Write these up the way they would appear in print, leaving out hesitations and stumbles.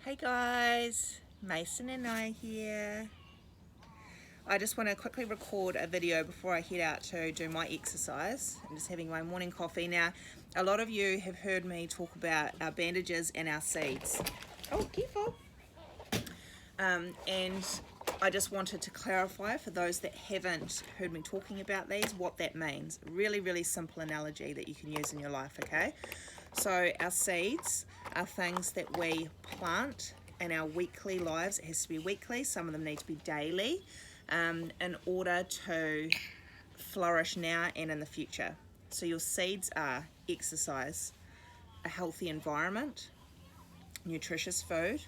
Hey guys, Mason and I here. I just want to quickly record a video before I head out to do my exercise. I'm just having my morning coffee. Now, a lot of you have heard me talk about our bandages and our seeds. Oh, careful. And I just wanted to clarify for those that haven't heard me talking about these, what that means. Really, really simple analogy that you can use in your life, okay? So our seeds are things that we plant in our weekly lives. It has to be weekly, some of them need to be daily, in order to flourish now and in the future. So your seeds are exercise, a healthy environment, nutritious food,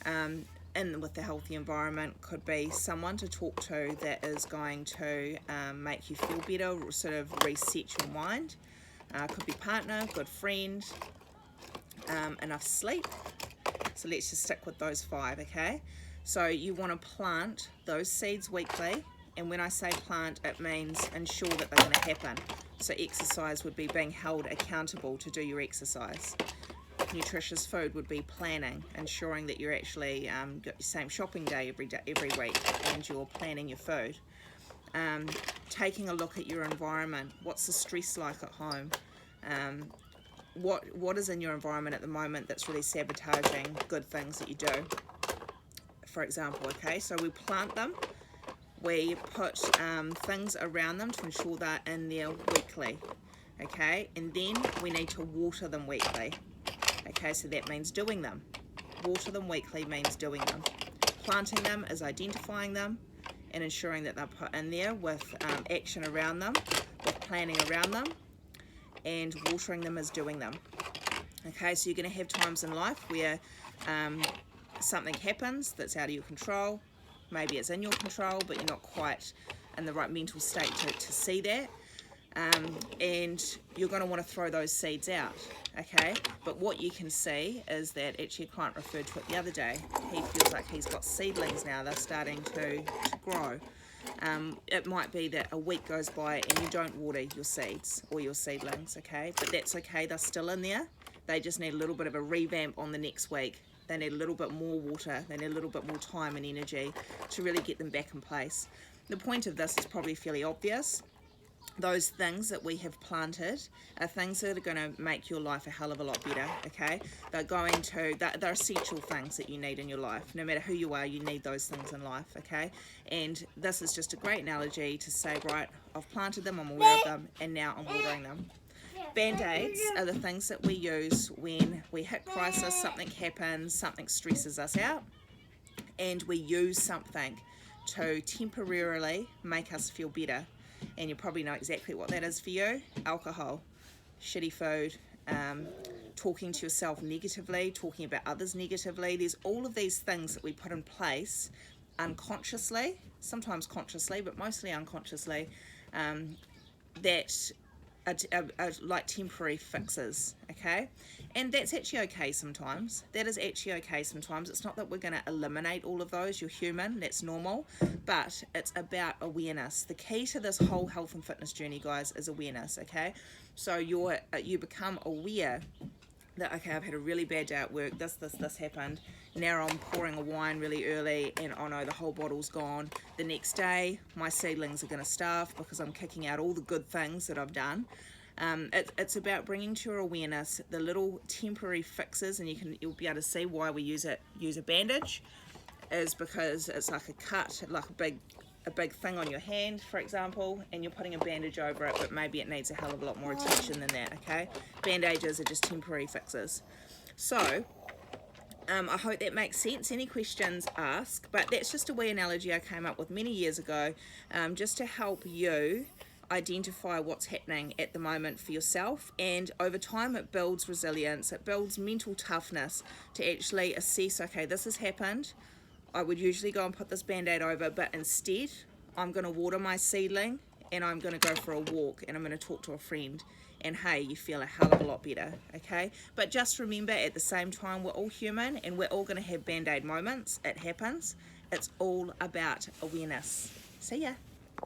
and with the healthy environment could be someone to talk to that is going to make you feel better, sort of reset your mind. Could be partner, good friend, enough sleep. So let's just stick with those 5, okay? So you want to plant those seeds weekly, and when I say plant, it means ensure that they're going to happen. So exercise would be being held accountable to do your exercise. Nutritious food would be planning, ensuring that you're actually got your same shopping day every week, and you're planning your food. Taking a look at your environment. What's the stress like at home? What is in your environment at the moment that's really sabotaging good things that you do, for example, okay? So we plant them, we put things around them to ensure they're in there weekly, okay? And then we need to water them weekly, okay? So that means doing them. Water them weekly means doing them. Planting them is identifying them and ensuring that they're put in there with action around them, with planning around them, and watering them is doing them. Okay, so you're going to have times in life where something happens that's out of your control. Maybe it's in your control, but you're not quite in the right mental state to see that. And you're going to want to throw those seeds out, okay? But what you can see is that actually a client referred to it the other day. He feels like he's got seedlings now. They're starting to grow. It might be that a week goes by and you don't water your seeds or your seedlings, okay? But that's okay, they're still in there. They just need a little bit of a revamp on the next week. They need a little bit more water. They need a little bit more time and energy to really get them back in place. The point of this is probably fairly obvious. Those things that we have planted are things that are going to make your life a hell of a lot better, okay? They're essential things that you need in your life. No matter who you are, you need those things in life, okay? And this is just a great analogy to say, right, I've planted them, I'm aware of them, and now I'm watering them. Band-aids are the things that we use when we hit crisis, something happens, something stresses us out, and we use something to temporarily make us feel better. And you probably know exactly what that is for you. Alcohol, shitty food, talking to yourself negatively, talking about others negatively. There's all of these things that we put in place unconsciously, sometimes consciously, but mostly unconsciously, that are like temporary fixes, okay? And that's actually okay sometimes. That is actually okay sometimes. It's not that we're going to eliminate all of those. You're human, that's normal, but it's about awareness. The key to this whole health and fitness journey, guys, is awareness, okay? So you become aware that, okay, I've had a really bad day at work, this happened, now I'm pouring a wine really early and oh no, the whole bottle's gone. The next day, my seedlings are going to starve because I'm kicking out all the good things that I've done. It's about bringing to your awareness the little temporary fixes, and you'll be able to see why we use a bandage, is because it's like a cut, like a big thing on your hand, for example, and you're putting a bandage over it, but maybe it needs a hell of a lot more attention than that, okay? Bandages are just temporary fixes. So, I hope that makes sense. Any questions, ask, but that's just a wee analogy I came up with many years ago, just to help you identify what's happening at the moment for yourself, and over time it builds resilience, it builds mental toughness to actually assess, okay, this has happened, I would usually go and put this band-aid over, but instead I'm going to water my seedling and I'm going to go for a walk and I'm going to talk to a friend, and hey, you feel a hell of a lot better, okay? But just remember, at the same time, we're all human and we're all going to have band-aid moments. It happens. It's all about awareness. See ya.